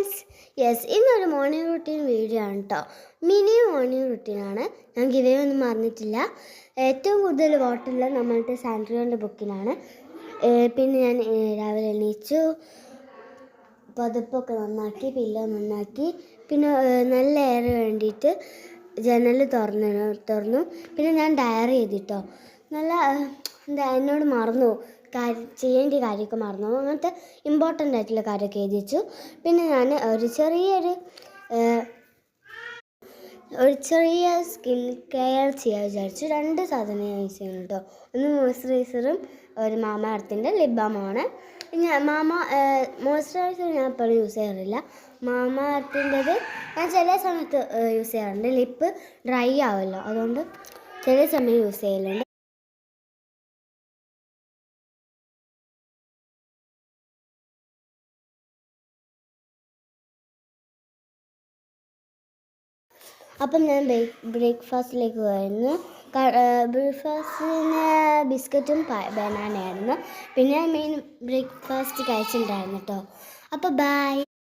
Friends, ഇന്നൊരു morning routine video ആണ് കേട്ടോ. മിനി മോർണിംഗ് റുട്ടീനാണ്. ഞാൻ ഗിവേ ഒന്നും മറന്നിട്ടില്ല. ഏറ്റവും കൂടുതൽ വോട്ടുള്ള നമ്മളുടെ സാൻഡ്രിയോൻ്റെ ബുക്കിനാണ്. പിന്നെ ഞാൻ രാവിലെ എണീച്ചു, പതുപ്പൊക്കെ നന്നാക്കി, പില്ലോ നന്നാക്കി, പിന്നെ നല്ല എയർ വേണ്ടിയിട്ട് ജനൽ തുറന്നു. പിന്നെ ഞാൻ ഡയറി എഴുതിട്ടോ. നല്ല എന്നോട് മറന്നു ചെയ്യേണ്ട കാര്യമൊക്കെ മറന്നു. അങ്ങനത്തെ ഇമ്പോർട്ടൻ്റ് ആയിട്ടുള്ള കാര്യമൊക്കെ എഴുതി വെച്ചു. പിന്നെ ഞാൻ ഒരു ചെറിയ സ്കിൻ കെയർ ചെയ്യാൻ വിചാരിച്ചു. 2 സാധനം യൂസ് ചെയ്യുന്നു കേട്ടോ. ഒന്ന് മോയ്സ്ചറൈസറും ഒരു മാമ എർത്തിൻ്റെ ലിപ് ബാമാണ്. മോയ്സ്ചറൈസർ ഞാൻ എപ്പോഴും യൂസ് ചെയ്യാറില്ല. മാമ എർത്തിൻ്റെത് ഞാൻ ചില സമയത്ത് യൂസ് ചെയ്യാറുണ്ട്. ലിപ്പ് ഡ്രൈ ആവുമല്ലോ, അതുകൊണ്ട് ചില സമയം യൂസ് ചെയ്യലുണ്ട്. അപ്പം ഞാൻ ബ്രേക്ക്ഫാസ്റ്റിലേക്ക് പോയിരുന്നു. ബ്രേക്ക്ഫാസ്റ്റിന് ബിസ്ക്കറ്റും ബനാനയായിരുന്നു. പിന്നെ മെയിൻ ബ്രേക്ക്ഫാസ്റ്റ് കഴിച്ചിട്ടുണ്ടായിരുന്നു കേട്ടോ. അപ്പോൾ ബൈ.